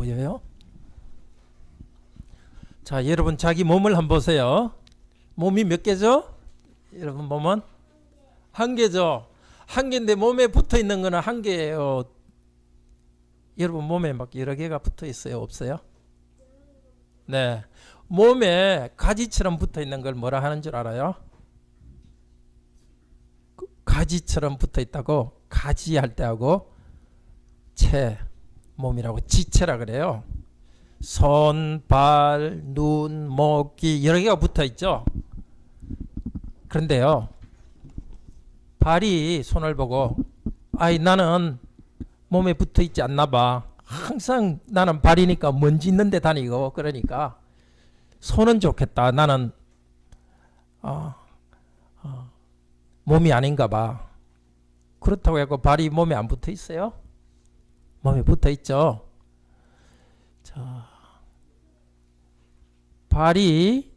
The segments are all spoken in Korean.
보여요? 자, 여러분 자기 몸을 한번 보세요. 몸이 몇 개죠? 여러분 몸은 한 개죠. 한 개인데 몸에 붙어 있는 거는 한 개예요. 여러분 몸에 막 여러 개가 붙어 있어요? 없어요? 네. 몸에 가지처럼 붙어 있는 걸 뭐라 하는 줄 알아요? 가지처럼 붙어 있다고 가지 할 때 하고 체 몸이라고 지체라 그래요. 손, 발, 눈, 목, 귀 여러 개가 붙어 있죠. 그런데요, 발이 손을 보고 아이 나는 몸에 붙어 있지 않나 봐. 항상 나는 발이니까 먼지 있는 데 다니고 그러니까 손은 좋겠다. 나는 몸이 아닌가 봐. 그렇다고 해서 발이 몸에 안 붙어 있어요? 몸에 붙어 있죠. 자, 발이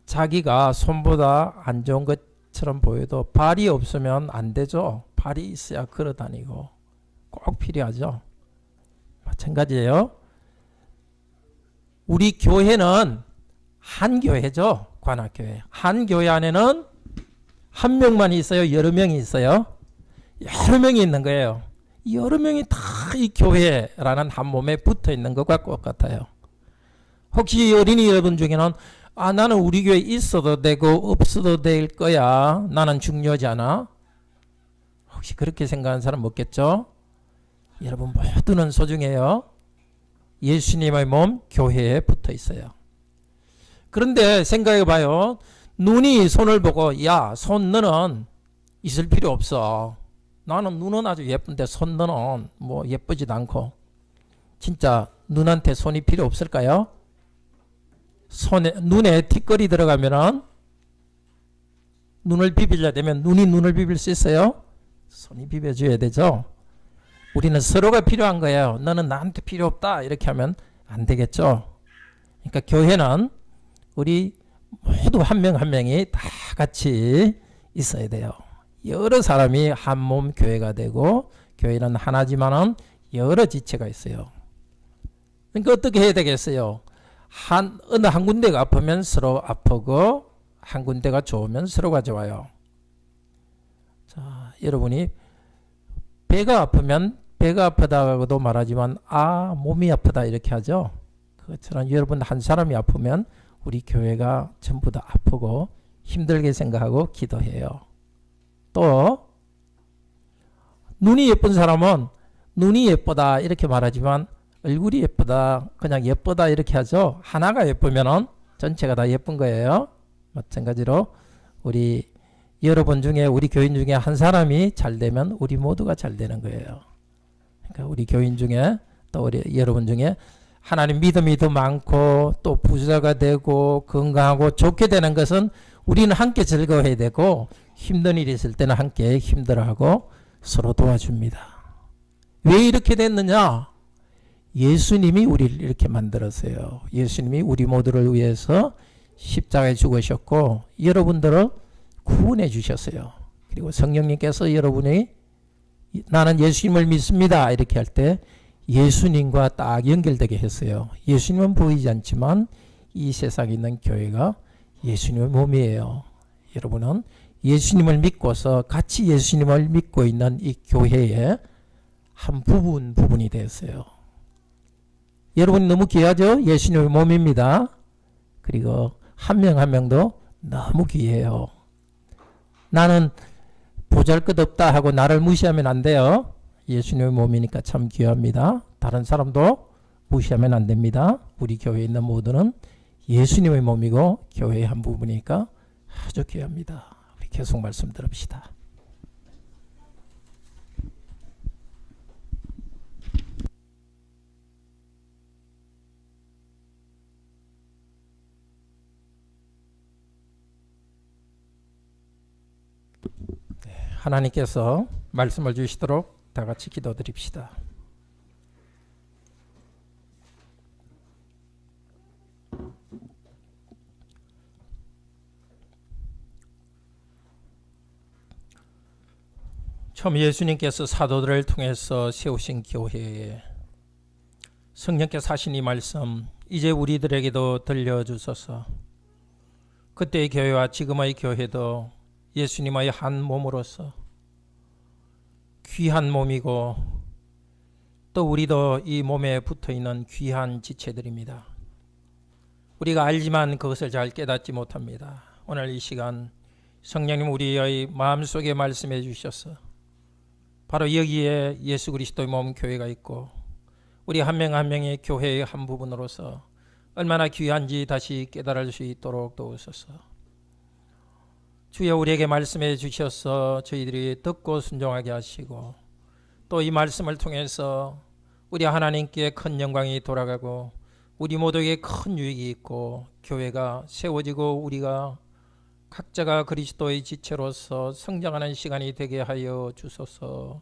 자기가 손보다 안 좋은 것처럼 보여도 발이 없으면 안 되죠. 발이 있어야 걸어 다니고 꼭 필요하죠. 마찬가지예요. 우리 교회는 한 교회죠. 관악교회. 한 교회 안에는 한 명만 있어요? 여러 명이 있어요? 여러 명이 있는 거예요. 여러 명이 다 이 교회라는 한 몸에 붙어 있는 것과 똑같아요. 혹시 어린이 여러분 중에는 나는 우리 교회 있어도 되고 없어도 될 거야. 나는 중요하지 않아. 혹시 그렇게 생각하는 사람 없겠죠? 여러분 모두는 소중해요. 예수님의 몸 교회에 붙어 있어요. 그런데 생각해 봐요. 눈이 손을 보고 야, 손 너는 있을 필요 없어. 나는 눈은 아주 예쁜데 손 너는 뭐 예쁘지도 않고. 진짜 눈한테 손이 필요 없을까요? 눈에 티끌이 들어가면은 눈을 비비려 되면 눈이 눈을 비빌 수 있어요? 손이 비벼줘야 되죠. 우리는 서로가 필요한 거예요. 너는 나한테 필요 없다 이렇게 하면 안 되겠죠. 그러니까 교회는 우리 모두 한 명 한 명이 다 같이 있어야 돼요. 여러 사람이 한 몸 교회가 되고 교회는 하나지만은 여러 지체가 있어요. 그러니까 어떻게 해야 되겠어요? 어느 한 군데가 아프면 서로 아프고 한 군데가 좋으면 서로가 좋아요. 자, 여러분이 배가 아프면 배가 아프다고도 말하지만 몸이 아프다 이렇게 하죠. 그것처럼 여러분 한 사람이 아프면 우리 교회가 전부 다 아프고 힘들게 생각하고 기도해요. 또 눈이 예쁜 사람은 눈이 예쁘다 이렇게 말하지만 얼굴이 예쁘다 그냥 예쁘다 이렇게 하죠. 하나가 예쁘면 전체가 다 예쁜 거예요. 마찬가지로 우리 여러분 중에 우리 교인 중에 한 사람이 잘 되면 우리 모두가 잘 되는 거예요. 그러니까 우리 교인 중에 또 우리 여러분 중에 하나님 믿음이 더 많고 또 부자가 되고 건강하고 좋게 되는 것은 우리는 함께 즐거워해야 되고 힘든 일이 있을 때는 함께 힘들어하고 서로 도와줍니다. 왜 이렇게 됐느냐? 예수님이 우리를 이렇게 만들었어요. 예수님이 우리 모두를 위해서 십자가에 죽으셨고 여러분들을 구원해 주셨어요. 그리고 성령님께서 여러분이 나는 예수님을 믿습니다 이렇게 할 때 예수님과 딱 연결되게 했어요. 예수님은 보이지 않지만 이 세상에 있는 교회가 예수님의 몸이에요. 여러분은 예수님을 믿고서 같이 예수님을 믿고 있는 이 교회의 한 부분이 되었어요. 여러분 너무 귀하죠? 예수님의 몸입니다. 그리고 한 명 한 명도 너무 귀해요. 나는 보잘것없다 하고 나를 무시하면 안 돼요. 예수님의 몸이니까 참 귀합니다. 다른 사람도 무시하면 안 됩니다. 우리 교회에 있는 모두는 예수님의 몸이고 교회의 한 부분이니까 아주 귀합니다. 우리 계속 말씀 들읍시다. 하나님께서 말씀을 주시도록 다 같이 기도드립시다. 처음 예수님께서 사도들을 통해서 세우신 교회에 성령께서 하신 이 말씀 이제 우리들에게도 들려주소서. 그때의 교회와 지금의 교회도 예수님의 한 몸으로서 귀한 몸이고 또 우리도 이 몸에 붙어있는 귀한 지체들입니다. 우리가 알지만 그것을 잘 깨닫지 못합니다. 오늘 이 시간 성령님 우리의 마음속에 말씀해 주셔서 바로 여기에 예수 그리스도의 몸 교회가 있고 우리 한 명 한 명의 교회의 한 부분으로서 얼마나 귀한지 다시 깨달을 수 있도록 도우소서. 주여 우리에게 말씀해 주셔서 저희들이 듣고 순종하게 하시고 또 이 말씀을 통해서 우리 하나님께 큰 영광이 돌아가고 우리 모두에게 큰 유익이 있고 교회가 세워지고 우리가 각자가 그리스도의 지체로서 성장하는 시간이 되게 하여 주소서.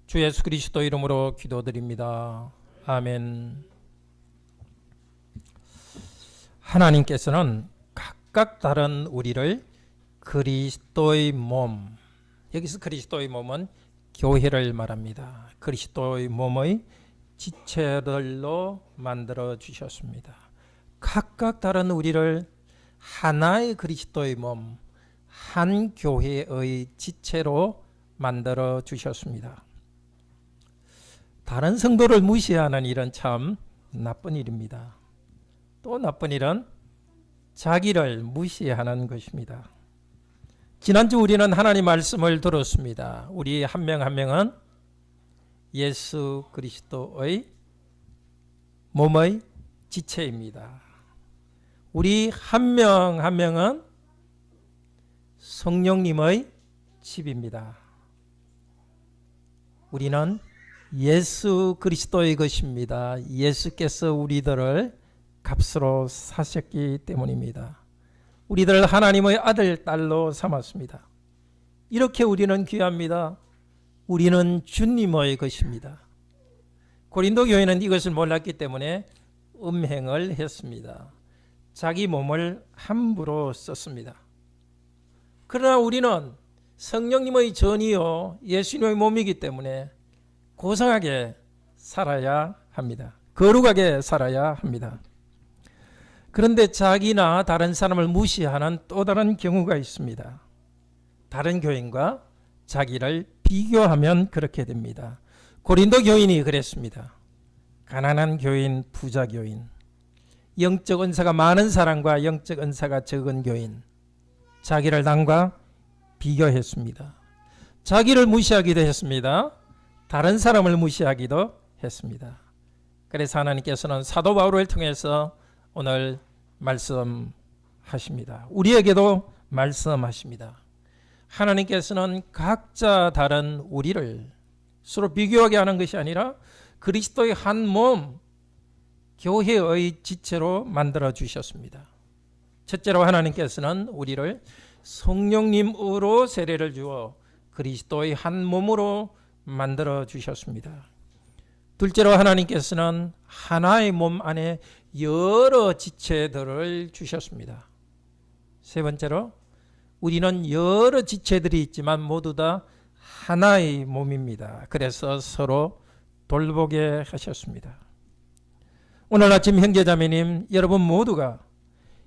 주 예수 그리스도 이름으로 기도드립니다. 아멘. 하나님께서는 각각 다른 우리를 그리스도의 몸, 여기서 그리스도의 몸은 교회를 말합니다. 그리스도의 몸의 지체들로 만들어 주셨습니다. 각각 다른 우리를 하나의 그리스도의 몸, 한 교회의 지체로 만들어 주셨습니다. 다른 성도를 무시하는 일은 참 나쁜 일입니다. 또 나쁜 일은 자기를 무시하는 것입니다. 지난주 우리는 하나님 말씀을 들었습니다. 우리 한 명 한 명은 예수 그리스도의 몸의 지체입니다. 우리 한 명 한 명은 성령님의 집입니다. 우리는 예수 그리스도의 것입니다. 예수께서 우리들을 값으로 사셨기 때문입니다. 우리들 하나님의 아들, 딸로 삼았습니다. 이렇게 우리는 귀합니다. 우리는 주님의 것입니다. 고린도 교회는 이것을 몰랐기 때문에 음행을 했습니다. 자기 몸을 함부로 썼습니다. 그러나 우리는 성령님의 전이요 예수님의 몸이기 때문에 고상하게 살아야 합니다. 거룩하게 살아야 합니다. 그런데 자기나 다른 사람을 무시하는 또 다른 경우가 있습니다. 다른 교인과 자기를 비교하면 그렇게 됩니다. 고린도 교인이 그랬습니다. 가난한 교인, 부자 교인, 영적 은사가 많은 사람과 영적 은사가 적은 교인, 자기를 남과 비교했습니다. 자기를 무시하기도 했습니다. 다른 사람을 무시하기도 했습니다. 그래서 하나님께서는 사도 바울을 통해서 오늘 말씀하십니다. 우리에게도 말씀하십니다. 하나님께서는 각자 다른 우리를 서로 비교하게 하는 것이 아니라 그리스도의 한 몸, 교회의 지체로 만들어 주셨습니다. 첫째로 하나님께서는 우리를 성령님으로 세례를 주어 그리스도의 한 몸으로 만들어 주셨습니다. 둘째로 하나님께서는 하나의 몸 안에 여러 지체들을 주셨습니다. 세 번째로 우리는 여러 지체들이 있지만 모두 다 하나의 몸입니다. 그래서 서로 돌보게 하셨습니다. 오늘 아침 형제자매님, 여러분 모두가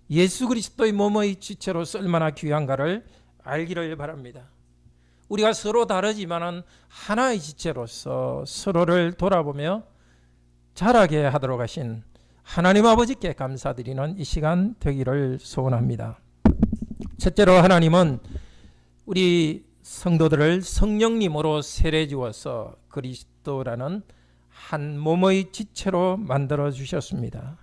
예수 그리스도의 몸의 지체로서 얼마나 귀한가를 알기를 바랍니다. 우리가 서로 다르지만 하나의 지체로서 서로를 돌아보며 자라게 하도록 하신 하나님 아버지께 감사드리는 이 시간 되기를 소원합니다. 첫째로 하나님은 우리 성도들을 성령님으로 세례 주어서 그리스도라는 한 몸의 지체로 만들어 주셨습니다.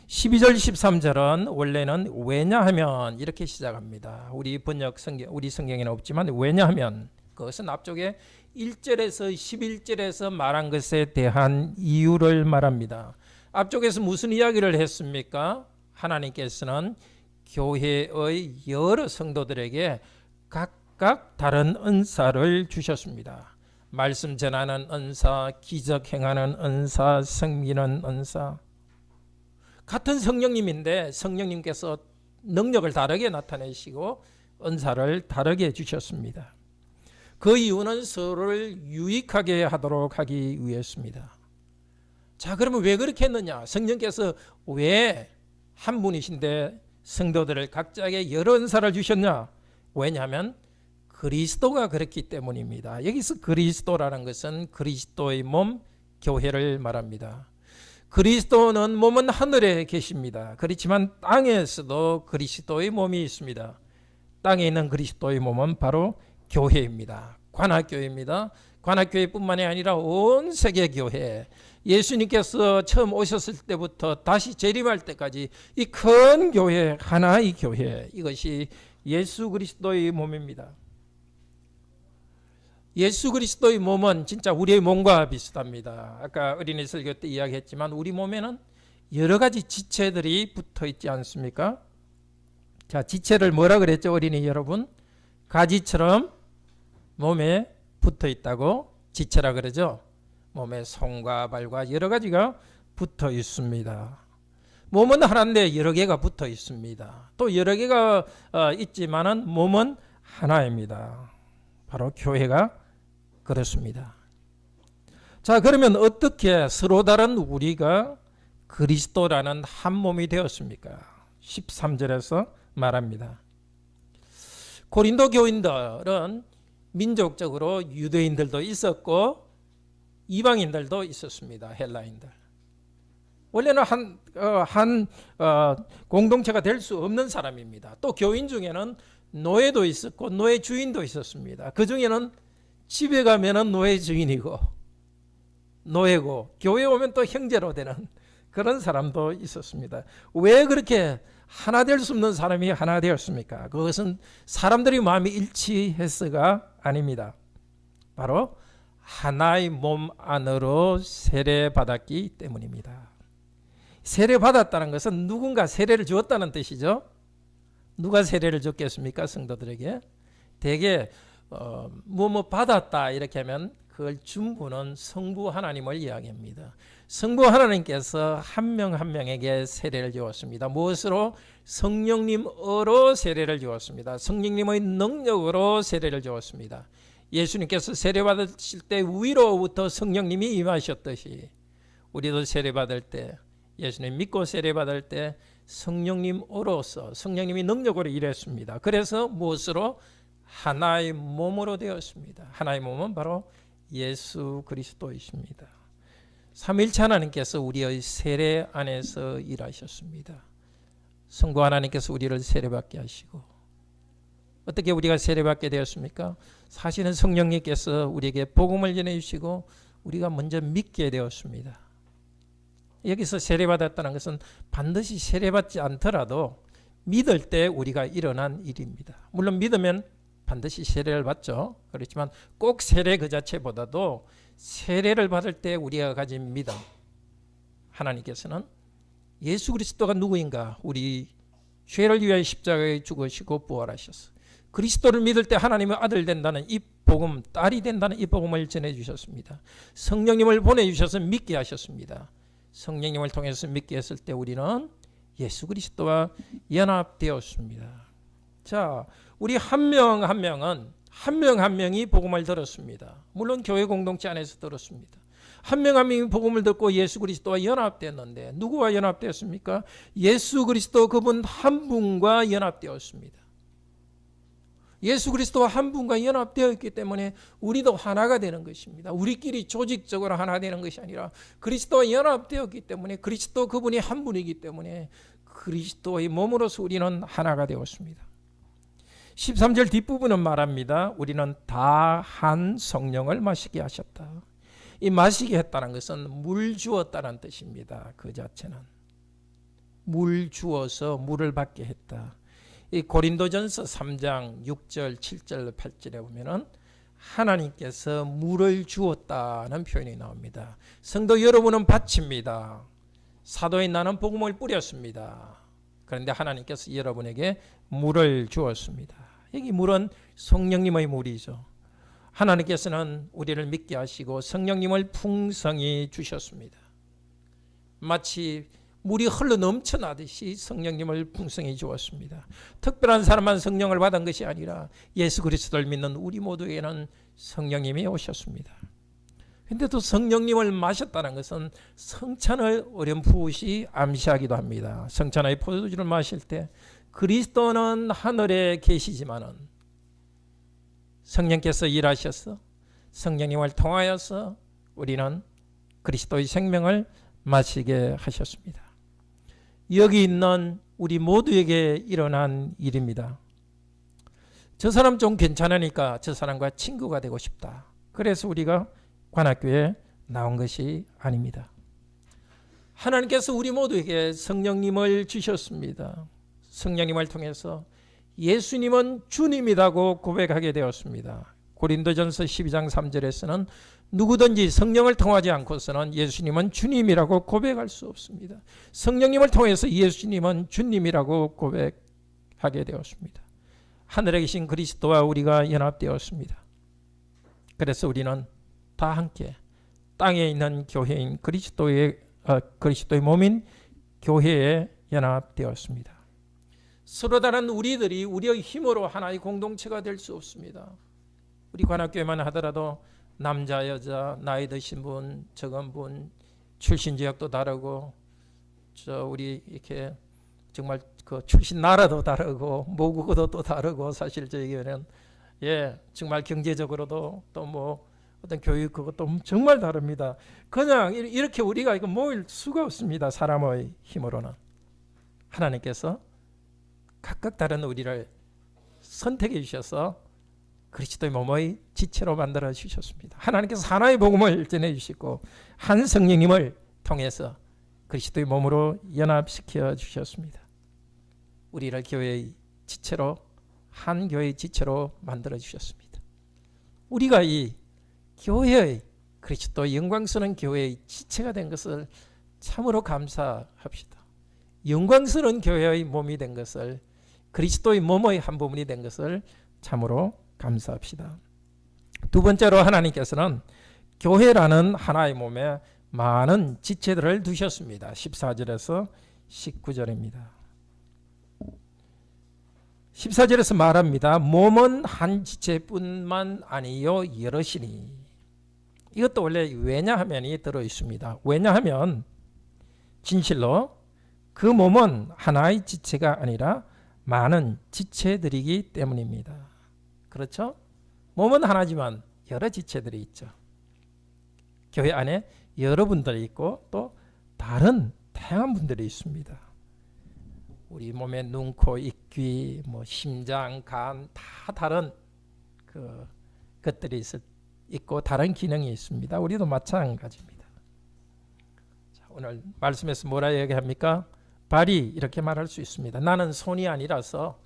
12절 13절은 원래는 왜냐하면 이렇게 시작합니다. 우리 번역 성경, 우리 성경에는 없지만 왜냐하면 그것은 앞쪽에 1절에서 11절에서 말한 것에 대한 이유를 말합니다. 앞쪽에서 무슨 이야기를 했습니까? 하나님께서는 교회의 여러 성도들에게 각각 다른 은사를 주셨습니다. 말씀 전하는 은사, 기적 행하는 은사, 섬기는 은사. 같은 성령님인데 성령님께서 능력을 다르게 나타내시고 은사를 다르게 주셨습니다. 그 이유는 서로를 유익하게 하도록 하기 위해서입니다. 자, 그러면 왜 그렇게 했느냐? 성령께서 왜 한 분이신데 성도들을 각자에게 여러 은사를 주셨냐? 왜냐하면 그리스도가 그렇기 때문입니다. 여기서 그리스도라는 것은 그리스도의 몸, 교회를 말합니다. 그리스도는 몸은 하늘에 계십니다. 그렇지만 땅에서도 그리스도의 몸이 있습니다. 땅에 있는 그리스도의 몸은 바로 교회입니다. 관악교회입니다. 관악교회뿐만이 아니라 온 세계 교회, 예수님께서 처음 오셨을 때부터 다시 재림할 때까지 이 큰 교회, 하나의 교회, 이것이 예수 그리스도의 몸입니다. 예수 그리스도의 몸은 진짜 우리의 몸과 비슷합니다. 아까 어린이 설교 때 이야기했지만 우리 몸에는 여러 가지 지체들이 붙어 있지 않습니까? 자, 지체를 뭐라 그랬죠, 어린이 여러분? 가지처럼 몸에 붙어 있다고 지체라 그러죠. 몸에 손과 발과 여러 가지가 붙어 있습니다. 몸은 하나인데 여러 개가 붙어 있습니다. 또 여러 개가 있지만은 몸은 하나입니다. 바로 교회가 그렇습니다. 자, 그러면 어떻게 서로 다른 우리가 그리스도라는 한 몸이 되었습니까? 13절에서 말합니다. 고린도 교인들은 민족적으로 유대인들도 있었고 이방인들도 있었습니다. 헬라인들. 원래는 한 공동체가 될 수 없는 사람입니다. 또 교인 중에는 노예도 있었고 노예 주인도 있었습니다. 그 중에는 집에 가면은 노예 주인이고 노예고 교회 오면 또 형제로 되는 그런 사람도 있었습니다. 왜 그렇게 하나 될 수 없는 사람이 하나 되었습니까? 그것은 사람들이 마음이 일치해서가 아닙니다. 바로 하나의 몸 안으로 세례받았기 때문입니다. 세례받았다는 것은 누군가 세례를 주었다는 뜻이죠. 누가 세례를 줬겠습니까? 성도들에게. 대개 뭐뭐 받았다 이렇게 하면 그걸 준 분은 성부 하나님을 이야기합니다. 성부 하나님께서 한 명 한 명에게 세례를 주었습니다. 무엇으로? 성령님으로 세례를 주었습니다. 성령님의 능력으로 세례를 주었습니다. 예수님께서 세례받으실 때 위로부터 성령님이 임하셨듯이 우리도 세례받을 때 예수님 믿고 세례받을 때 성령님으로서 성령님이 능력으로 일했습니다. 그래서 무엇으로? 하나의 몸으로 되었습니다. 하나의 몸은 바로 예수 그리스도이십니다. 삼위일체 하나님께서 우리의 세례 안에서 일하셨습니다. 성부 하나님께서 우리를 세례받게 하시고 어떻게 우리가 세례받게 되었습니까? 사실은 성령님께서 우리에게 복음을 전해주시고 우리가 먼저 믿게 되었습니다. 여기서 세례받았다는 것은 반드시 세례받지 않더라도 믿을 때 우리가 일어난 일입니다. 물론 믿으면 반드시 세례를 받죠. 그렇지만 꼭 세례 그 자체보다도 세례를 받을 때 우리가 가진 믿음, 하나님께서는 예수 그리스도가 누구인가? 우리 죄를 위하여 십자가에 죽으시고 부활하셨어. 그리스도를 믿을 때 하나님의 아들 된다는 이 복음, 딸이 된다는 이 복음을 전해주셨습니다. 성령님을 보내주셔서 믿게 하셨습니다. 성령님을 통해서 믿게 했을 때 우리는 예수 그리스도와 연합되었습니다. 자, 우리 한 명 한 명은 한 명 한 명이 복음을 들었습니다. 물론 교회 공동체 안에서 들었습니다. 한 명 한 명이 복음을 듣고 예수 그리스도와 연합되었는데 누구와 연합되었습니까? 예수 그리스도 그분 한 분과 연합되었습니다. 예수 그리스도와 한 분과 연합되어 있기 때문에 우리도 하나가 되는 것입니다. 우리끼리 조직적으로 하나 되는 것이 아니라 그리스도와 연합되었기 때문에 그리스도 그분이 한 분이기 때문에 그리스도의 몸으로서 우리는 하나가 되었습니다. 13절 뒷부분은 말합니다. 우리는 다 한 성령을 마시게 하셨다. 이 마시게 했다는 것은 물 주었다는 뜻입니다. 그 자체는 물 주어서 물을 받게 했다. 이 고린도전서 3장 6절, 7절, 8절에 보면은 하나님께서 물을 주었다는 표현이 나옵니다. 성도 여러분은 밭입니다. 사도인 나는 복음을 뿌렸습니다. 그런데 하나님께서 여러분에게 물을 주었습니다. 여기 물은 성령님의 물이죠. 하나님께서는 우리를 믿게 하시고 성령님을 풍성히 주셨습니다. 마치 물이 흘러 넘쳐나듯이 성령님을 풍성히 주었습니다. 특별한 사람만 성령을 받은 것이 아니라 예수 그리스도를 믿는 우리 모두에게는 성령님이 오셨습니다. 근데 또 성령님을 마셨다는 것은 성찬을 어렴풋이 암시하기도 합니다. 성찬의 포도주를 마실 때 그리스도는 하늘에 계시지만은 성령께서 일하셔서 성령님을 통하여서 우리는 그리스도의 생명을 마시게 하셨습니다. 여기 있는 우리 모두에게 일어난 일입니다. 저 사람 좀 괜찮으니까 저 사람과 친구가 되고 싶다. 그래서 우리가 관악교회에 나온 것이 아닙니다. 하나님께서 우리 모두에게 성령님을 주셨습니다. 성령님을 통해서 예수님은 주님이라고 고백하게 되었습니다. 고린도전서 12장 3절에서는 누구든지 성령을 통하지 않고서는 예수님은 주님이라고 고백할 수 없습니다. 성령님을 통해서 예수님은 주님이라고 고백하게 되었습니다. 하늘에 계신 그리스도와 우리가 연합되었습니다. 그래서 우리는 다 함께 땅에 있는 교회인 그리스도의 몸인 교회에 연합되었습니다. 서로 다른 우리들이 우리의 힘으로 하나의 공동체가 될 수 없습니다. 우리 관악교회만 하더라도 남자, 여자, 나이 드신 분, 적은 분, 출신 지역도 다르고, 우리 이렇게 정말 그 출신 나라도 다르고, 모국어도 또 다르고, 사실 저희는 정말 경제적으로도 또 뭐 어떤 교육 그것도 정말 다릅니다. 그냥 이렇게 우리가 이거 모일 수가 없습니다. 사람의 힘으로는. 하나님께서 각각 다른 우리를 선택해 주셔서 그리스도의 몸의 지체로 만들어 주셨습니다. 하나님께서 하나의 복음을 전해 주시고 한 성령님을 통해서 그리스도의 몸으로 연합시켜 주셨습니다. 우리를 교회의 지체로, 한 교회의 지체로 만들어 주셨습니다. 우리가 이 교회의 그리스도 영광스러운 교회의 지체가 된 것을 참으로 감사합시다. 영광스러운 교회의 몸이 된 것을, 그리스도의 몸의 한 부분이 된 것을 참으로 감사합시다. 두 번째로 하나님께서는 교회라는 하나의 몸에 많은 지체들을 두셨습니다. 14절에서 19절입니다. 14절에서 말합니다. 몸은 한 지체뿐만 아니요 여럿이니. 이것도 원래 왜냐하면이 들어있습니다. 왜냐하면 진실로 그 몸은 하나의 지체가 아니라 많은 지체들이기 때문입니다. 그렇죠? 몸은 하나지만 여러 지체들이 있죠. 교회 안에 여러분들이 있고 또 다른 다양한 분들이 있습니다. 우리 몸에 눈, 코, 입, 귀, 심장, 간 다 다른 것들이 있고 다른 기능이 있습니다. 우리도 마찬가지입니다. 자, 오늘 말씀에서 뭐라 얘기합니까? 발이 이렇게 말할 수 있습니다. 나는 손이 아니라서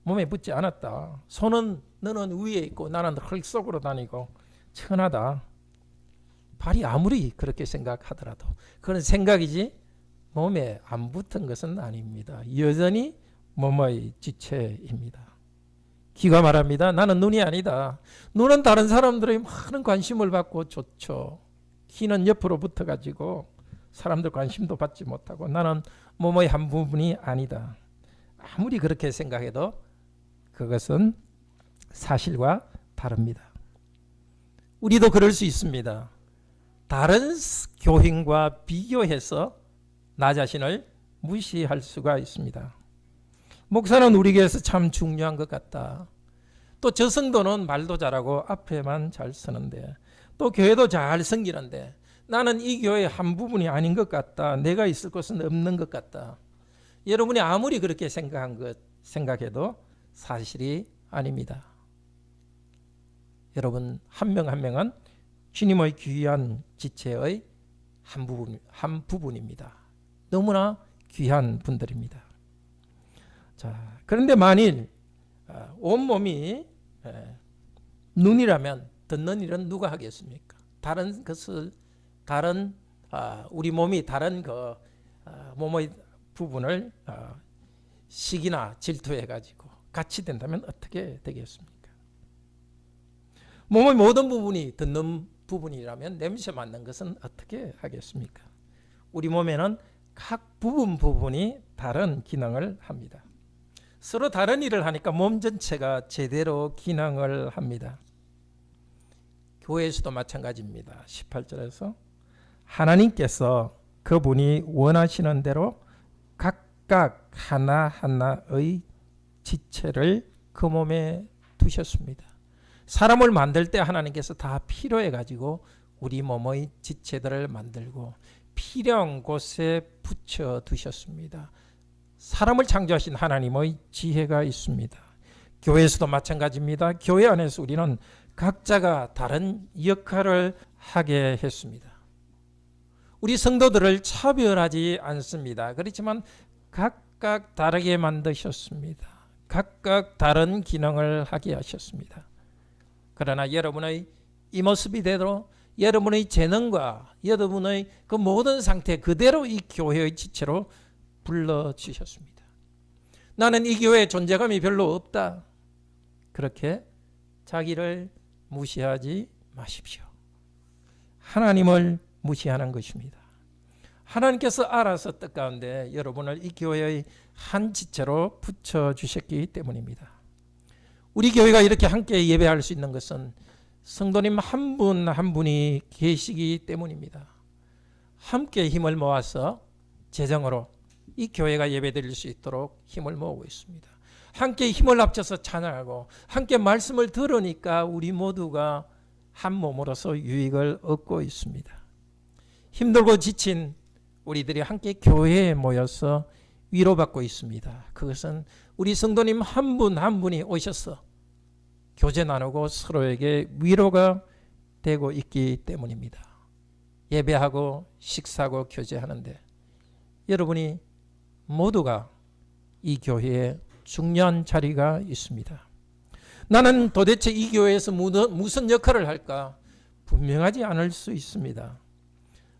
몸에 붙지 않았다. 손은 너는 위에 있고 나는 흙 속으로 다니고 천하다. 발이 아무리 그렇게 생각하더라도 그런 생각이지 몸에 안 붙은 것은 아닙니다. 여전히 몸의 지체입니다. 귀가 말합니다. 나는 눈이 아니다. 눈은 다른 사람들의 많은 관심을 받고 좋죠. 귀는 옆으로 붙어가지고 사람들 관심도 받지 못하고 나는 몸의 한 부분이 아니다. 아무리 그렇게 생각해도 그것은 사실과 다릅니다. 우리도 그럴 수 있습니다. 다른 교인과 비교해서 나 자신을 무시할 수가 있습니다. 목사는 우리 교회에서 참 중요한 것 같다. 또 저 성도는 말도 잘하고 앞에만 잘 서는데 또 교회도 잘 섬기는데 나는 이 교회의 한 부분이 아닌 것 같다. 내가 있을 곳은 없는 것 같다. 여러분이 아무리 그렇게 생각해도 사실이 아닙니다. 여러분 한 명 한 명은 주님의 귀한 지체의 한 부분입니다. 너무나 귀한 분들입니다. 자, 그런데 만일 온몸이 눈이라면 듣는 일은 누가 하겠습니까? 우리 몸이 다른 몸의 부분을 시기나 질투해가지고 같이 된다면 어떻게 되겠습니까? 몸의 모든 부분이 듣는 부분이라면 냄새 맡는 것은 어떻게 하겠습니까? 우리 몸에는 각 부분이 다른 기능을 합니다. 서로 다른 일을 하니까 몸 전체가 제대로 기능을 합니다. 교회에서도 마찬가지입니다. 18절에서 하나님께서 그분이 원하시는 대로 각각 하나하나의 지체를 그 몸에 두셨습니다. 사람을 만들 때 하나님께서 다 필요해 가지고 우리 몸의 지체들을 만들고 필요한 곳에 붙여 두셨습니다. 사람을 창조하신 하나님의 지혜가 있습니다. 교회에서도 마찬가지입니다. 교회 안에서 우리는 각자가 다른 역할을 하게 했습니다. 우리 성도들을 차별하지 않습니다. 그렇지만 각각 다르게 만드셨습니다. 각각 다른 기능을 하게 하셨습니다. 그러나 여러분의 이 모습이 되도록 여러분의 재능과 여러분의 그 모든 상태 그대로 이 교회의 지체로 불러주셨습니다. 나는 이 교회에 존재감이 별로 없다. 그렇게 자기를 무시하지 마십시오. 하나님을 무시하는 것입니다. 하나님께서 알아서 뜻 가운데 여러분을 이 교회의 한 지체로 붙여주셨기 때문입니다. 우리 교회가 이렇게 함께 예배할 수 있는 것은 성도님 한 분 한 분이 계시기 때문입니다. 함께 힘을 모아서 재정으로 이 교회가 예배드릴 수 있도록 힘을 모으고 있습니다. 함께 힘을 합쳐서 찬양하고 함께 말씀을 들으니까 우리 모두가 한 몸으로서 유익을 얻고 있습니다. 힘들고 지친 우리들이 함께 교회에 모여서 위로받고 있습니다. 그것은 우리 성도님 한 분 한 분이 오셔서 교제 나누고 서로에게 위로가 되고 있기 때문입니다. 예배하고 식사하고 교제하는데 여러분이 모두가 이 교회에 중요한 자리가 있습니다. 나는 도대체 이 교회에서 무슨 역할을 할까? 분명하지 않을 수 있습니다.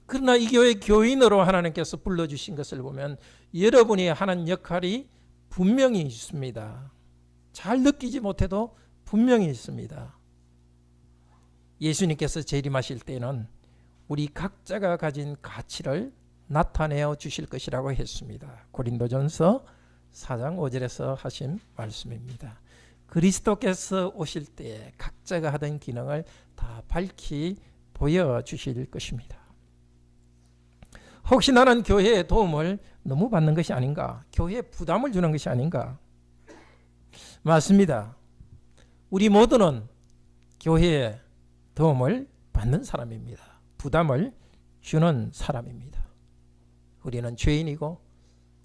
그러나 이 교회 교인으로 하나님께서 불러주신 것을 보면 여러분이 하는 역할이 분명히 있습니다. 잘 느끼지 못해도 분명히 있습니다. 예수님께서 재림하실 때는 우리 각자가 가진 가치를 나타내어 주실 것이라고 했습니다. 고린도전서 4장 5절에서 하신 말씀입니다. 그리스도께서 오실 때 각자가 하던 기능을 다 밝히 보여주실 것입니다. 혹시 나는 교회의 도움을 너무 받는 것이 아닌가? 교회에 부담을 주는 것이 아닌가? 맞습니다. 우리 모두는 교회에 도움을 받는 사람입니다. 부담을 주는 사람입니다. 우리는 죄인이고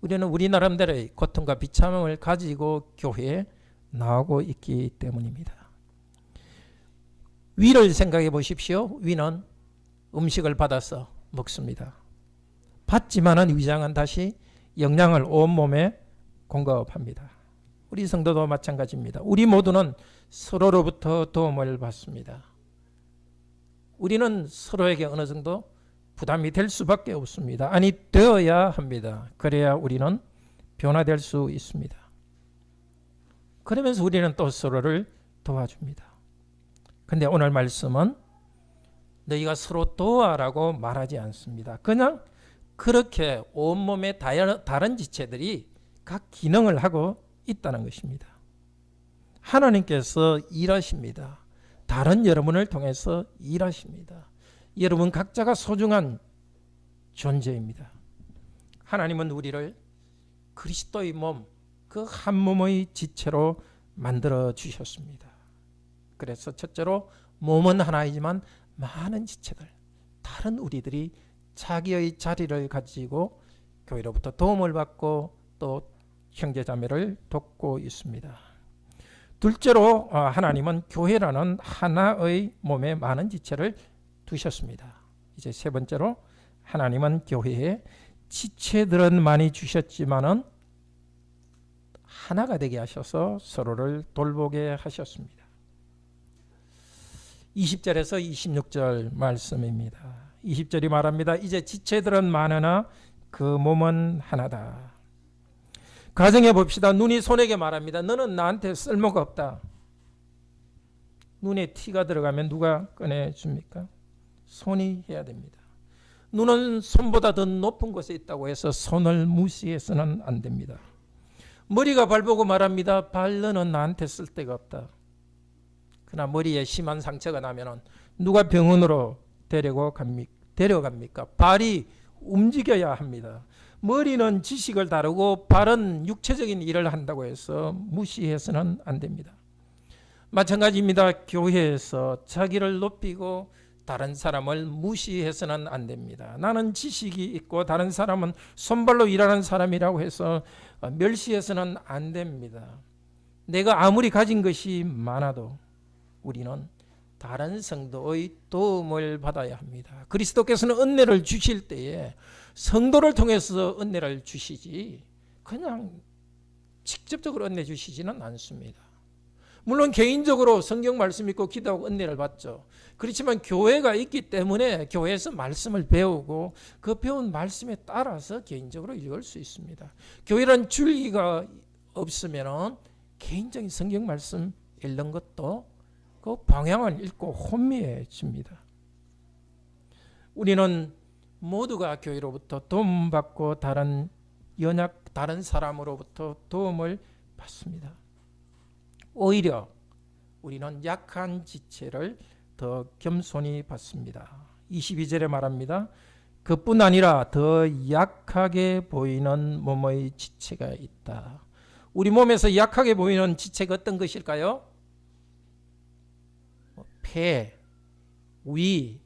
우리는 우리 나름대로의 고통과 비참함을 가지고 교회에 나오고 있기 때문입니다. 위를 생각해 보십시오. 위는 음식을 받아서 먹습니다. 받지만은 위장은 다시 영양을 온몸에 공급합니다. 우리 성도도 마찬가지입니다. 우리 모두는 서로로부터 도움을 받습니다. 우리는 서로에게 어느 정도 부담이 될 수밖에 없습니다. 아니 되어야 합니다. 그래야 우리는 변화될 수 있습니다. 그러면서 우리는 또 서로를 도와줍니다. 근데 오늘 말씀은 너희가 서로 도와라고 말하지 않습니다. 그냥 그렇게 온몸의 다른 지체들이 각 기능을 하고 있다는 것입니다. 하나님께서 일하십니다. 다른 여러분을 통해서 일하십니다. 여러분 각자가 소중한 존재입니다. 하나님은 우리를 그리스도의 몸, 그 한 몸의 지체로 만들어 주셨습니다. 그래서 첫째로 몸은 하나이지만 많은 지체들, 다른 우리들이 자기의 자리를 가지고 교회로부터 도움을 받고 또 형제자매를 돕고 있습니다. 둘째로 하나님은 교회라는 하나의 몸에 많은 지체를 두셨습니다. 이제 세 번째로 하나님은 교회에 지체들은 많이 주셨지만은 하나가 되게 하셔서 서로를 돌보게 하셨습니다. 20절에서 26절 말씀입니다. 20절이 말합니다. 이제 지체들은 많으나 그 몸은 하나다. 가정해 봅시다. 눈이 손에게 말합니다. 너는 나한테 쓸모가 없다. 눈에 티가 들어가면 누가 꺼내줍니까? 손이 해야 됩니다. 눈은 손보다 더 높은 곳에 있다고 해서 손을 무시해서는 안 됩니다. 머리가 발보고 말합니다. 발 너는 나한테 쓸 데가 없다. 그러나 머리에 심한 상처가 나면 누가 병원으로 데려갑니까? 발이 움직여야 합니다. 머리는 지식을 다루고 발은 육체적인 일을 한다고 해서 무시해서는 안 됩니다. 마찬가지입니다. 교회에서 자기를 높이고 다른 사람을 무시해서는 안 됩니다. 나는 지식이 있고 다른 사람은 손발로 일하는 사람이라고 해서 멸시해서는 안 됩니다. 내가 아무리 가진 것이 많아도 우리는 다른 성도의 도움을 받아야 합니다. 그리스도께서는 은혜를 주실 때에 성도를 통해서 은혜를 주시지 그냥 직접적으로 은혜 주시지는 않습니다. 물론 개인적으로 성경 말씀 읽고 기도하고 은혜를 받죠. 그렇지만 교회가 있기 때문에 교회에서 말씀을 배우고 그 배운 말씀에 따라서 개인적으로 읽을 수 있습니다. 교회란 줄기가 없으면 개인적인 성경 말씀 읽는 것도 그 방향을 잃고 혼미해집니다. 우리는 모두가 교회로부터 도움받고 다른 사람으로부터 도움을 받습니다. 오히려 우리는 약한 지체를 더 겸손히 받습니다. 22절에 말합니다. 그뿐 아니라 더 약하게 보이는 몸의 지체가 있다. 우리 몸에서 약하게 보이는 지체가 어떤 것일까요? 폐, 위,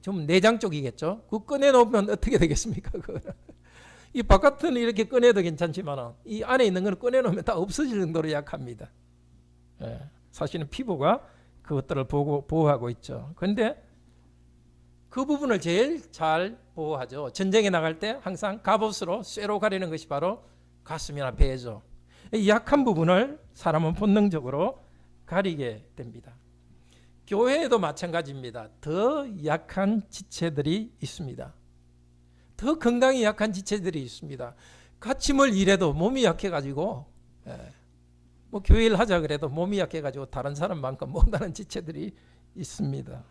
좀 내장 쪽이겠죠. 그거 꺼내놓으면 어떻게 되겠습니까? 이 바깥은 이렇게 꺼내도 괜찮지만 이 안에 있는 건 꺼내놓으면 다 없어질 정도로 약합니다. 사실은 피부가 그것들을 보호하고 있죠. 그런데 그 부분을 제일 잘 보호하죠. 전쟁에 나갈 때 항상 갑옷으로 쇠로 가리는 것이 바로 가슴이나 배죠. 이 약한 부분을 사람은 본능적으로 가리게 됩니다. 교회에도 마찬가지입니다. 더 약한 지체들이 있습니다. 더 건강이 약한 지체들이 있습니다. 같이 뭘 일해도 몸이 약해가지고 교회 일 하자 그래도 몸이 약해가지고 다른 사람만큼 못하는 지체들이 있습니다.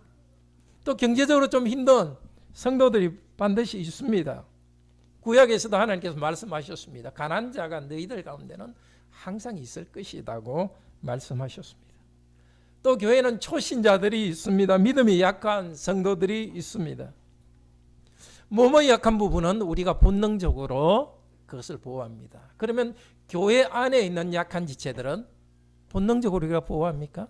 또 경제적으로 좀 힘든 성도들이 반드시 있습니다. 구약에서도 하나님께서 말씀하셨습니다. 가난한 자가 너희들 가운데는 항상 있을 것이라고 말씀하셨습니다. 또 교회는 초신자들이 있습니다. 믿음이 약한 성도들이 있습니다. 몸의 약한 부분은 우리가 본능적으로 그것을 보호합니다. 그러면 교회 안에 있는 약한 지체들은 본능적으로 우리가 보호합니까?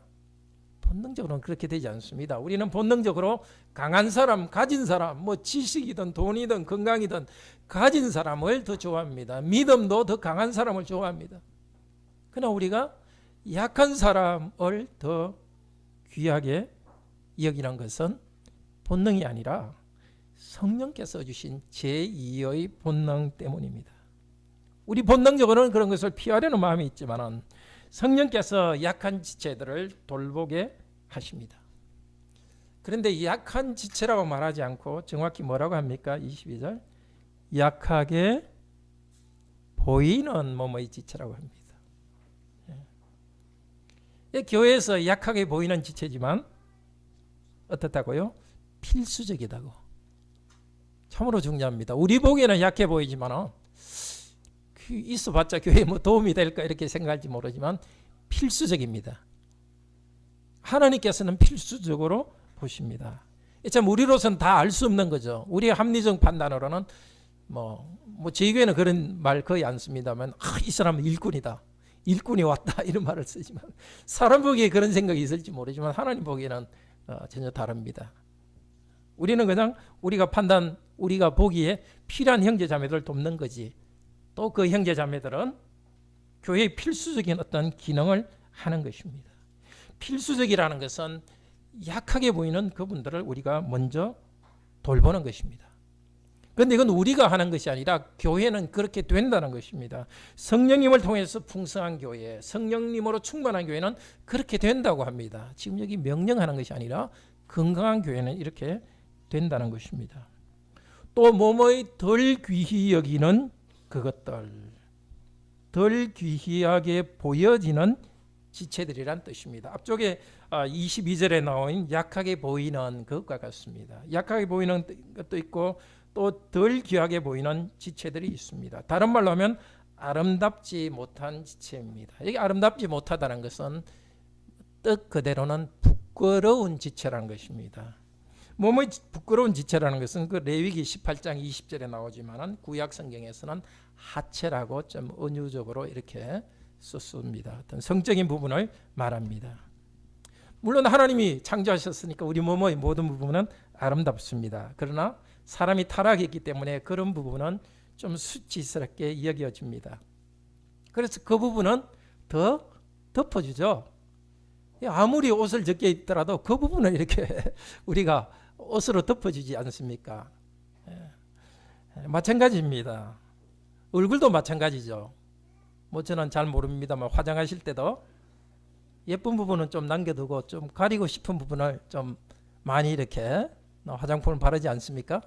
본능적으로는 그렇게 되지 않습니다. 우리는 본능적으로 강한 사람, 가진 사람, 지식이든 돈이든 건강이든 가진 사람을 더 좋아합니다. 믿음도 더 강한 사람을 좋아합니다. 그러나 우리가 약한 사람을 더 귀하게 여기는 것은 본능이 아니라 성령께서 주신 제2의 본능 때문입니다. 우리 본능적으로는 그런 것을 피하려는 마음이 있지만 성령께서 약한 지체들을 돌보게 하십니다. 그런데 약한 지체라고 말하지 않고 정확히 뭐라고 합니까? 22절 약하게 보이는 몸의 지체라고 합니다. 교회에서 약하게 보이는 지체지만 어떻다고요? 필수적이다고. 참으로 중요합니다. 우리 보기에는 약해 보이지만 있어봤자 교회에 도움이 될까 이렇게 생각할지 모르지만 필수적입니다. 하나님께서는 필수적으로 보십니다. 참 우리로서는 다 알 수 없는 거죠. 우리의 합리적 판단으로는 저희 교회는 그런 말 거의 안 씁니다만 이 사람은 일꾼이다. 일꾼이 왔다 이런 말을 쓰지만 사람 보기에 그런 생각이 있을지 모르지만 하나님 보기에는 전혀 다릅니다. 우리는 그냥 우리가 보기에 필요한 형제자매들을 돕는 거지 또 그 형제자매들은 교회의 필수적인 어떤 기능을 하는 것입니다. 필수적이라는 것은 약하게 보이는 그분들을 우리가 먼저 돌보는 것입니다. 그런데 이건 우리가 하는 것이 아니라 교회는 그렇게 된다는 것입니다. 성령님을 통해서 풍성한 교회, 성령님으로 충만한 교회는 그렇게 된다고 합니다. 지금 여기 명령하는 것이 아니라 건강한 교회는 이렇게 된다는 것입니다. 또 몸의 덜 귀히 여기는 그것들, 덜 귀하게 보여지는 지체들이란 뜻입니다. 앞쪽에 22절에 나온 약하게 보이는 그것과 같습니다. 약하게 보이는 것도 있고 또 덜 귀하게 보이는 지체들이 있습니다. 다른 말로 하면 아름답지 못한 지체입니다. 여기 아름답지 못하다는 것은 뜻 그대로는 부끄러운 지체라는 것입니다. 몸의 부끄러운 지체라는 것은 그 레위기 18장 20절에 나오지만은 구약 성경에서는 하체라고 좀 은유적으로 이렇게 썼습니다. 어떤 성적인 부분을 말합니다. 물론 하나님이 창조하셨으니까 우리 몸의 모든 부분은 아름답습니다. 그러나 사람이 타락했기 때문에 그런 부분은 좀 수치스럽게 여겨집니다. 그래서 그 부분은 더 덮어주죠. 아무리 옷을 적게 입더라도 그 부분을 이렇게 우리가 옷으로 덮어주지 않습니까? 마찬가지입니다. 얼굴도 마찬가지죠. 뭐 저는 잘 모릅니다만 화장하실 때도 예쁜 부분은 좀 남겨두고 좀 가리고 싶은 부분을 좀 많이 이렇게 화장품을 바르지 않습니까?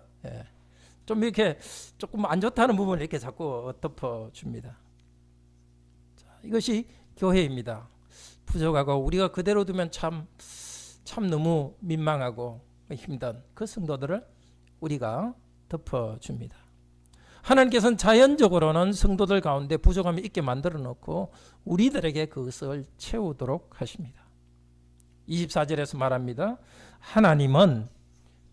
좀 이렇게 조금 안 좋다는 부분을 이렇게 자꾸 덮어줍니다. 자, 이것이 교회입니다. 부족하고 우리가 그대로 두면 참 너무 민망하고 힘든 그 성도들을 우리가 덮어줍니다. 하나님께서는 자연적으로는 성도들 가운데 부족함이 있게 만들어 놓고 우리들에게 그것을 채우도록 하십니다. 24절에서 말합니다. 하나님은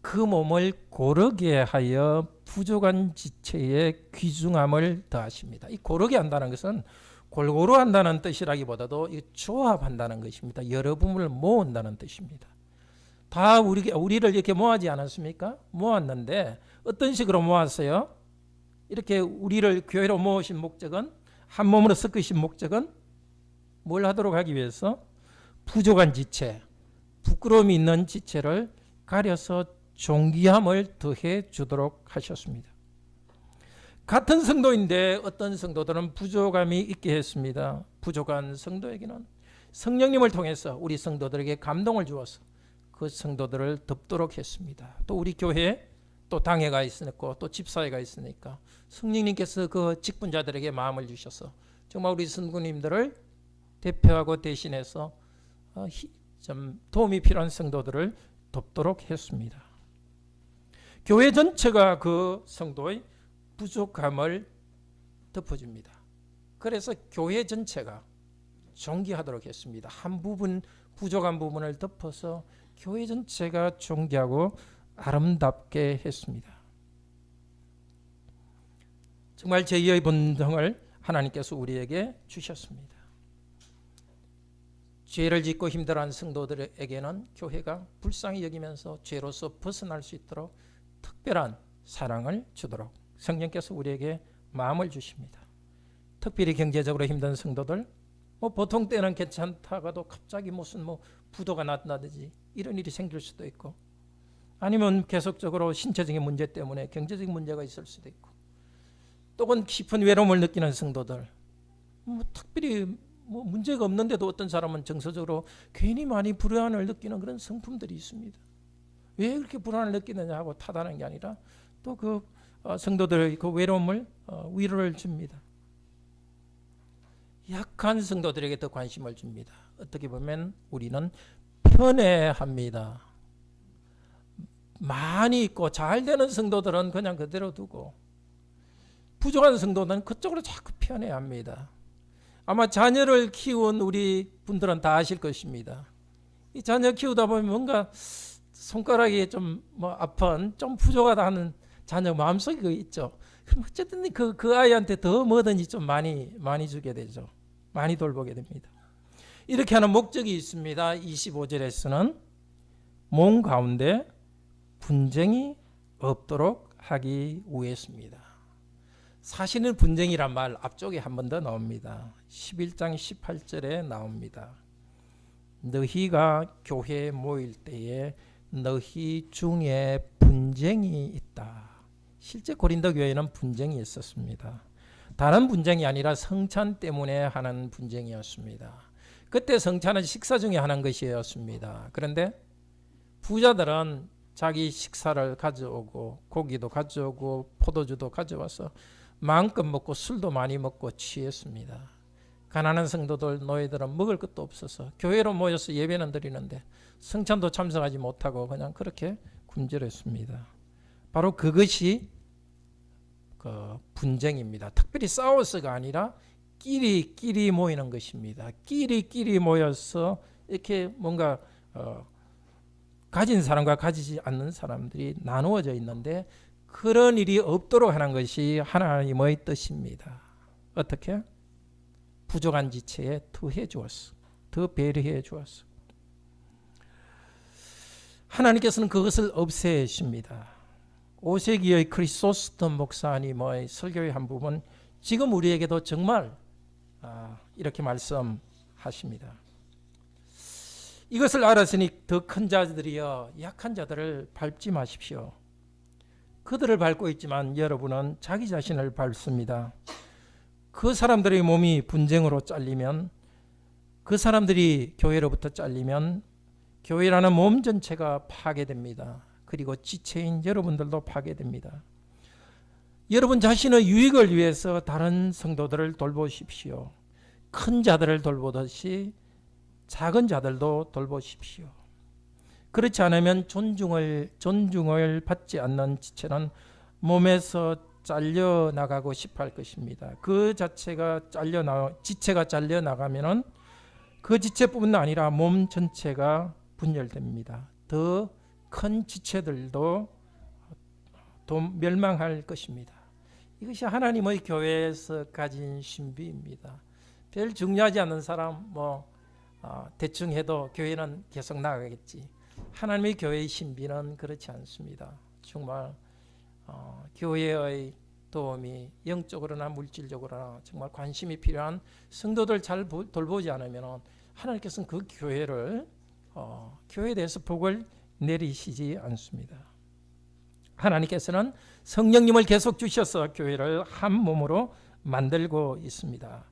그 몸을 고르게 하여 부족한 지체에 귀중함을 더하십니다. 이 고르게 한다는 것은 골고루 한다는 뜻이라기보다도 조합한다는 것입니다. 여러 부분을 모은다는 뜻입니다. 다 우리를 이렇게 모아지 않았습니까? 모았는데 어떤 식으로 모았어요? 이렇게 우리를 교회로 모으신 목적은, 한 몸으로 섞으신 목적은 뭘 하도록 하기 위해서? 부족한 지체, 부끄러움이 있는 지체를 가려서 존귀함을 더해 주도록 하셨습니다. 같은 성도인데 어떤 성도들은 부족함이 있게 했습니다. 부족한 성도에게는 성령님을 통해서 우리 성도들에게 감동을 주어서 그 성도들을 덮도록 했습니다. 또 우리 교회에 또 당회가 있으니까 또 집사회가 있으니까 성령님께서 그 직분자들에게 마음을 주셔서 정말 우리 성도님들을 대표하고 대신해서 좀 도움이 필요한 성도들을 돕도록 했습니다. 교회 전체가 그 성도의 부족함을 덮어줍니다. 그래서 교회 전체가 존귀하도록 했습니다. 한 부분, 부족한 부분을 덮어서 교회 전체가 존귀하고 아름답게 했습니다. 정말 제2의 본성을 하나님께서 우리에게 주셨습니다. 죄를 짓고 힘들어하는 성도들에게는 교회가 불쌍히 여기면서 죄로서 벗어날 수 있도록 특별한 사랑을 주도록 성령께서 우리에게 마음을 주십니다. 특별히 경제적으로 힘든 성도들, 보통 때는 괜찮다가도 갑자기 무슨 부도가 났다든지 이런 일이 생길 수도 있고, 아니면 계속적으로 신체적인 문제 때문에 경제적인 문제가 있을 수도 있고, 또는 깊은 외로움을 느끼는 성도들, 특별히 문제가 없는데도 어떤 사람은 정서적으로 괜히 많이 불안을 느끼는 그런 성품들이 있습니다. 왜 그렇게 불안을 느끼느냐 하고 타단한 게 아니라 또 그 성도들의 그 외로움을 위로를 줍니다. 약한 성도들에게 더 관심을 줍니다. 어떻게 보면 우리는 편애합니다. 많이 있고 잘 되는 성도들은 그냥 그대로 두고 부족한 성도는 그쪽으로 자꾸 편애합니다. 아마 자녀를 키운 우리 분들은 다 아실 것입니다. 이 자녀 키우다 보면 뭔가 손가락이 좀 아픈, 좀 부족하다 하는 자녀 마음속에 그거 있죠. 그럼 어쨌든 그 아이한테 더 뭐든지 좀 많이 주게 되죠. 많이 돌보게 됩니다. 이렇게 하는 목적이 있습니다. 25절에서는 몸 가운데 분쟁이 없도록 하기 위해서입니다. 사실은 분쟁이란 말 앞쪽에 한 번 더 나옵니다. 11장 18절에 나옵니다. 너희가 교회에 모일 때에 너희 중에 분쟁이 있다. 실제 고린도 교회에는 분쟁이 있었습니다. 다른 분쟁이 아니라 성찬 때문에 하는 분쟁이었습니다. 그때 성찬은 식사 중에 하는 것이었습니다. 그런데 부자들은 자기 식사를 가져오고 고기도 가져오고 포도주도 가져와서 마음껏 먹고 술도 많이 먹고 취했습니다. 가난한 성도들, 노예들은 먹을 것도 없어서 교회로 모여서 예배는 드리는데 성찬도 참석하지 못하고 그냥 그렇게 굶주렸습니다. 바로 그것이 그 분쟁입니다. 특별히 싸워서가 아니라 끼리 모이는 것입니다. 끼리 모여서 이렇게 뭔가 가진 사람과 가지지 않는 사람들이 나누어져 있는데 그런 일이 없도록 하는 것이 하나님의 뜻입니다. 어떻게? 부족한 지체에 더해 주었어. 더 배려해 주었어. 하나님께서는 그것을 없애십니다. 5세기의 크리소스톰 목사님의 설교의 한 부분, 지금 우리에게도 정말 이렇게 말씀하십니다. 이것을 알았으니 더 큰 자들이여 약한 자들을 밟지 마십시오. 그들을 밟고 있지만 여러분은 자기 자신을 밟습니다. 그 사람들의 몸이 분쟁으로 잘리면, 그 사람들이 교회로부터 잘리면 교회라는 몸 전체가 파괴됩니다. 그리고 지체인 여러분들도 파괴됩니다. 여러분 자신의 유익을 위해서 다른 성도들을 돌보십시오. 큰 자들을 돌보듯이 작은 자들도 돌보십시오. 그렇지 않으면 존중을 받지 않는 지체는 몸에서 잘려나가고 싶어 할 것입니다. 그 지체가 잘려나가면은 그 지체뿐만 아니라 몸 전체가 분열됩니다. 더 큰 지체들도 멸망할 것입니다. 이것이 하나님의 교회에서 가진 신비입니다. 별 중요하지 않은 사람 대충 해도 교회는 계속 나가겠지. 하나님의 교회의 신비는 그렇지 않습니다. 정말 교회의 도움이 영적으로나 물질적으로나 정말 관심이 필요한 성도들 잘 돌보지 않으면 하나님께서는 그 교회에 대해서 복을 내리시지 않습니다. 하나님께서는 성령님을 계속 주셔서 교회를 한 몸으로 만들고 있습니다.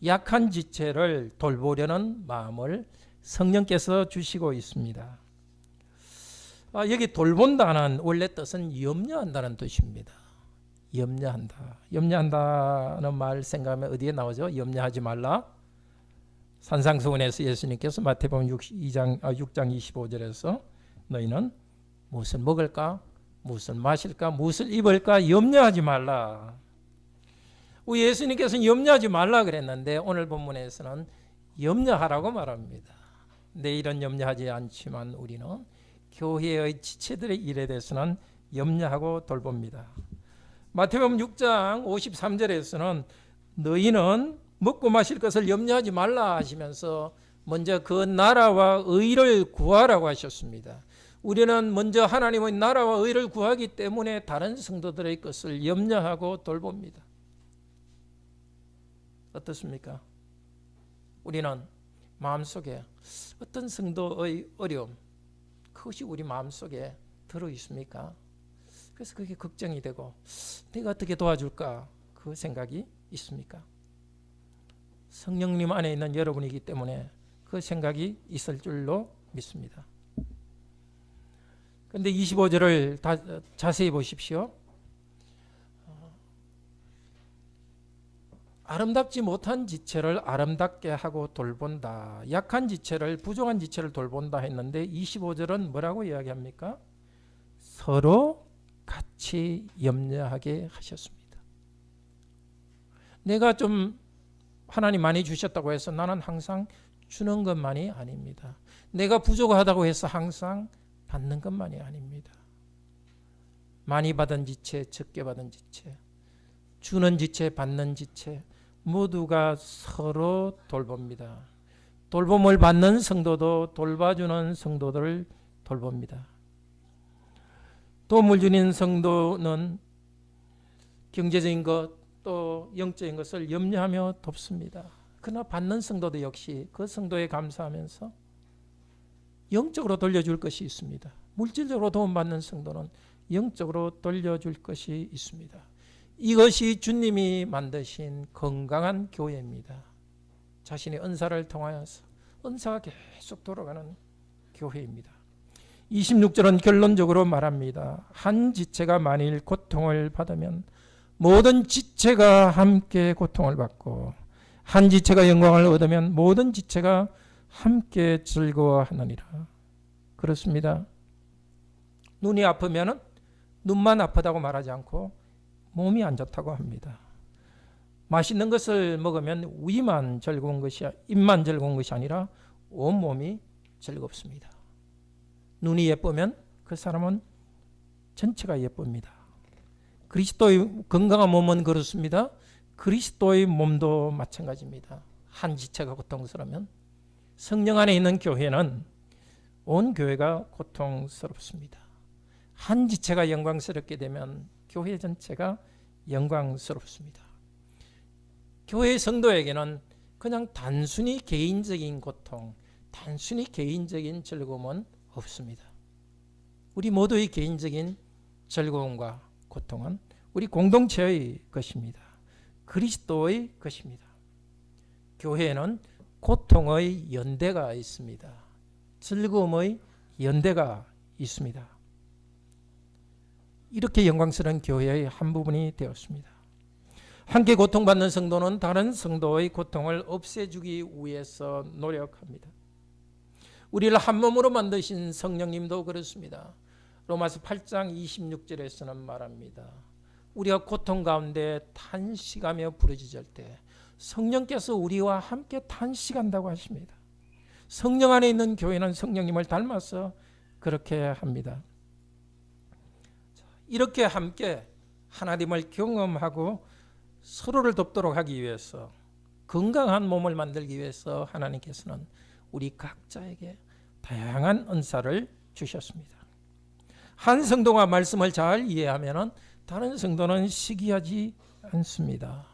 약한 지체를 돌보려는 마음을 성령께서 주시고 있습니다. 여기 돌본다는 원래 뜻은 염려한다는 뜻입니다. 염려한다는 말 생각하면 어디에 나오죠? 염려하지 말라. 산상수훈에서 예수님께서 마태복음 6장 25절에서 너희는 무엇을 먹을까? 무엇을 마실까? 무엇을 입을까? 염려하지 말라. 우리 예수님께서는 염려하지 말라 그랬는데 오늘 본문에서는 염려하라고 말합니다. 내일은 염려하지 않지만 우리는 교회의 지체들의 일에 대해서는 염려하고 돌봅니다. 마태복음 6장 53절에서는 너희는 먹고 마실 것을 염려하지 말라 하시면서 먼저 그 나라와 의를 구하라고 하셨습니다. 우리는 먼저 하나님의 나라와 의를 구하기 때문에 다른 성도들의 것을 염려하고 돌봅니다. 어떻습니까? 우리는 마음속에 어떤 성도의 어려움, 그것이 우리 마음속에 들어 있습니까? 그래서 그게 걱정이 되고 내가 어떻게 도와줄까? 그 생각이 있습니까? 성령님 안에 있는 여러분이기 때문에 그 생각이 있을 줄로 믿습니다. 그런데 25절을 자세히 보십시오. 아름답지 못한 지체를 아름답게 하고 돌본다. 약한 지체를, 부족한 지체를 돌본다 했는데 25절은 뭐라고 이야기합니까? 서로 같이 염려하게 하셨습니다. 내가 좀 하나님 많이 주셨다고 해서 나는 항상 주는 것만이 아닙니다. 내가 부족하다고 해서 항상 받는 것만이 아닙니다. 많이 받은 지체, 적게 받은 지체, 주는 지체, 받는 지체 모두가 서로 돌봅니다. 돌봄을 받는 성도도 돌봐주는 성도들을 돌봅니다. 도움을 주는 성도는 경제적인 것 또 영적인 것을 염려하며 돕습니다. 그러나 받는 성도도 역시 그 성도에 감사하면서 영적으로 돌려줄 것이 있습니다. 물질적으로 도움받는 성도는 영적으로 돌려줄 것이 있습니다. 이것이 주님이 만드신 건강한 교회입니다. 자신의 은사를 통하여서 은사가 계속 돌아가는 교회입니다. 26절은 결론적으로 말합니다. 한 지체가 만일 고통을 받으면 모든 지체가 함께 고통을 받고 한 지체가 영광을 얻으면 모든 지체가 함께 즐거워하느니라. 그렇습니다. 눈이 아프면 눈만 아프다고 말하지 않고 몸이 안 좋다고 합니다. 맛있는 것을 먹으면 위만 즐거운 것이, 입만 즐거운 것이 아니라 온몸이 즐겁습니다. 눈이 예쁘면 그 사람은 전체가 예쁩니다. 그리스도의 건강한 몸은 그렇습니다. 그리스도의 몸도 마찬가지입니다. 한 지체가 고통스러우면 성령 안에 있는 교회는 온 교회가 고통스럽습니다. 한 지체가 영광스럽게 되면 교회 전체가 영광스럽습니다. 교회 성도에게는 그냥 단순히 개인적인 고통, 단순히 개인적인 즐거움은 없습니다. 우리 모두의 개인적인 즐거움과 고통은 우리 공동체의 것입니다. 그리스도의 것입니다. 교회에는 고통의 연대가 있습니다. 즐거움의 연대가 있습니다. 이렇게 영광스러운 교회의 한 부분이 되었습니다. 함께 고통받는 성도는 다른 성도의 고통을 없애주기 위해서 노력합니다. 우리를 한 몸으로 만드신 성령님도 그렇습니다. 로마서 8장 26절에서는 말합니다. 우리가 고통 가운데 탄식하며 부르짖을 때 성령께서 우리와 함께 탄식한다고 하십니다. 성령 안에 있는 교회는 성령님을 닮아서 그렇게 합니다. 이렇게 함께 하나님을 경험하고 서로를 돕도록 하기 위해서, 건강한 몸을 만들기 위해서 하나님께서는 우리 각자에게 다양한 은사를 주셨습니다. 한 성도가 말씀을 잘 이해하면 다른 성도는 시기하지 않습니다.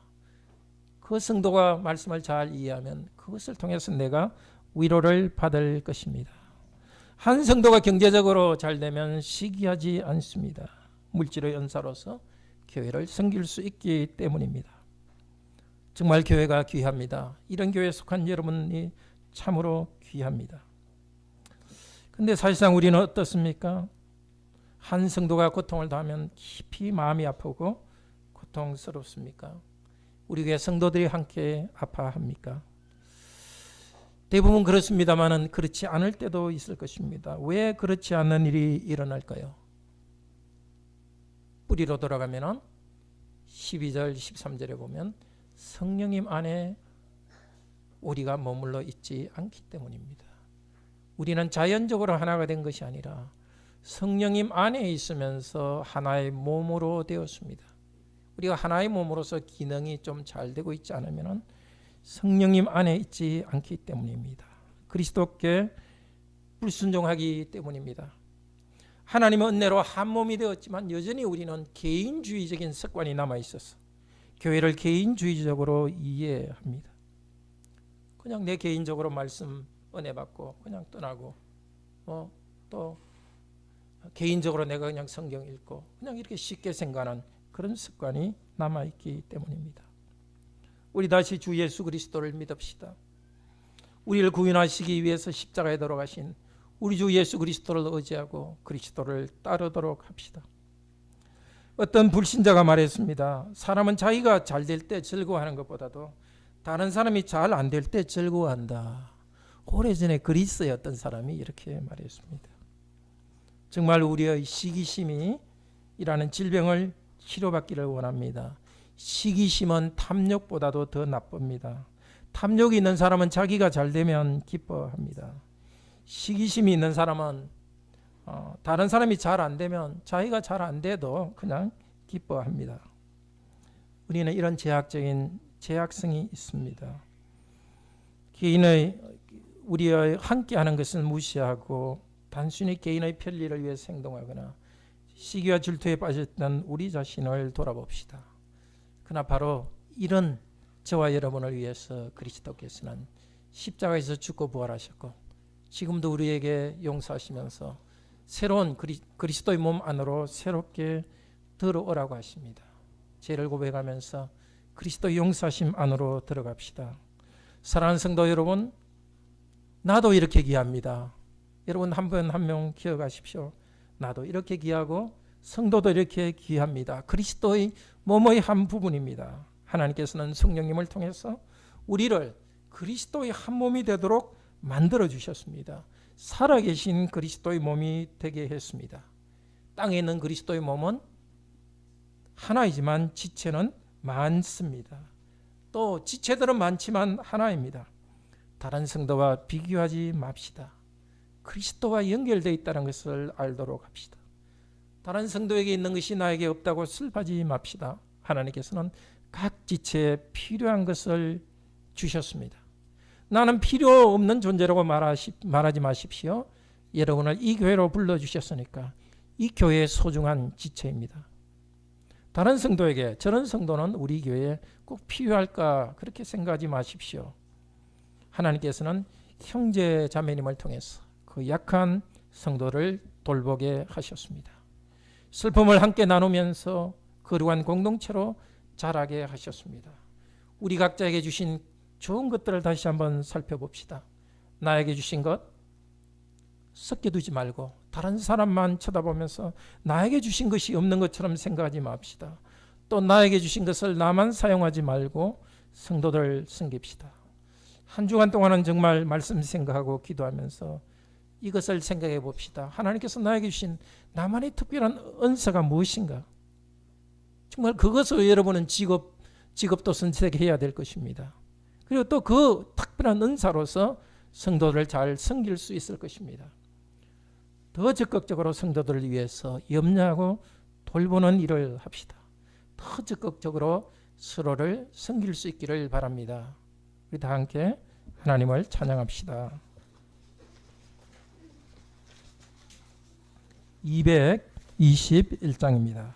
그 성도가 말씀을 잘 이해하면 그것을 통해서 내가 위로를 받을 것입니다. 한 성도가 경제적으로 잘 되면 시기하지 않습니다. 물질의 은사로서 교회를 섬길 수 있기 때문입니다. 정말 교회가 귀합니다. 이런 교회에 속한 여러분이 참으로 귀합니다. 근데 사실상 우리는 어떻습니까? 한 성도가 고통을 당하면 깊이 마음이 아프고 고통스럽습니까? 우리 교회 성도들이 함께 아파합니까? 대부분 그렇습니다만 그렇지 않을 때도 있을 것입니다. 왜 그렇지 않는 일이 일어날까요? 뿌리로 돌아가면 12절 13절에 보면 성령님 안에 우리가 머물러 있지 않기 때문입니다. 우리는 자연적으로 하나가 된 것이 아니라 성령님 안에 있으면서 하나의 몸으로 되었습니다. 우리가 하나의 몸으로서 기능이 좀 잘 되고 있지 않으면 성령님 안에 있지 않기 때문입니다. 그리스도께 불순종하기 때문입니다. 하나님의 은혜로 한 몸이 되었지만 여전히 우리는 개인주의적인 습관이 남아있어서 교회를 개인주의적으로 이해합니다. 그냥 내 개인적으로 말씀 은혜 받고 그냥 떠나고 또 개인적으로 내가 그냥 성경 읽고 그냥 이렇게 쉽게 생각하는 그런 습관이 남아있기 때문입니다. 우리 다시 주 예수 그리스도를 믿읍시다. 우리를 구원하시기 위해서 십자가에 돌아가신 우리 주 예수 그리스도를 의지하고 그리스도를 따르도록 합시다. 어떤 불신자가 말했습니다. 사람은 자기가 잘 될 때 즐거워하는 것보다도 다른 사람이 잘 안 될 때 즐거워한다. 오래전에 그리스의 어떤 사람이 이렇게 말했습니다. 정말 우리의 시기심이라는 질병을 치료받기를 원합니다. 시기심은 탐욕보다도 더 나쁩니다. 탐욕이 있는 사람은 자기가 잘 되면 기뻐합니다. 시기심이 있는 사람은 다른 사람이 잘 안 되면 자기가 잘 안 돼도 그냥 기뻐합니다. 우리는 이런 제약성이 있습니다. 우리의 함께하는 것을 무시하고 단순히 개인의 편리를 위해서 행동하거나 시기와 질투에 빠졌던 우리 자신을 돌아봅시다. 그러나 바로 이런 저와 여러분을 위해서 그리스도께서는 십자가에서 죽고 부활하셨고 지금도 우리에게 용서하시면서 새로운 그리스도의 몸 안으로 새롭게 들어오라고 하십니다. 죄를 고백하면서 그리스도의 용서하심 안으로 들어갑시다. 사랑하는 성도 여러분, 나도 이렇게 귀합니다. 여러분 한 분 한 명 기억하십시오. 나도 이렇게 귀하고 성도도 이렇게 귀합니다. 그리스도의 몸의 한 부분입니다. 하나님께서는 성령님을 통해서 우리를 그리스도의 한 몸이 되도록 만들어 주셨습니다. 살아계신 그리스도의 몸이 되게 했습니다. 땅에 있는 그리스도의 몸은 하나이지만 지체는 많습니다. 또 지체들은 많지만 하나입니다. 다른 성도와 비교하지 맙시다. 그리스도와 연결되어 있다는 것을 알도록 합시다. 다른 성도에게 있는 것이 나에게 없다고 슬퍼하지 맙시다. 하나님께서는 각 지체에 필요한 것을 주셨습니다. 나는 필요 없는 존재라고 말하지 마십시오. 여러분을 이 교회로 불러주셨으니까 이 교회의 소중한 지체입니다. 다른 성도에게 저런 성도는 우리 교회에 꼭 필요할까 그렇게 생각하지 마십시오. 하나님께서는 형제 자매님을 통해서 그 약한 성도를 돌보게 하셨습니다. 슬픔을 함께 나누면서 거룩한 공동체로 자라게 하셨습니다. 우리 각자에게 주신 좋은 것들을 다시 한번 살펴봅시다. 나에게 주신 것 섞여두지 말고 다른 사람만 쳐다보면서 나에게 주신 것이 없는 것처럼 생각하지 맙시다. 또 나에게 주신 것을 나만 사용하지 말고 성도들 섬깁시다. 한 주간 동안은 정말 말씀 생각하고 기도하면서 이것을 생각해 봅시다. 하나님께서 나에게 주신 나만의 특별한 은사가 무엇인가? 정말 그것을 여러분은 직업도 선택해야 될 것입니다. 그리고 또 그 특별한 은사로서 성도들을 잘 섬길 수 있을 것입니다. 더 적극적으로 성도들을 위해서 염려하고 돌보는 일을 합시다. 더 적극적으로 서로를 섬길 수 있기를 바랍니다. 우리 다 함께 하나님을 찬양합시다. 221장입니다.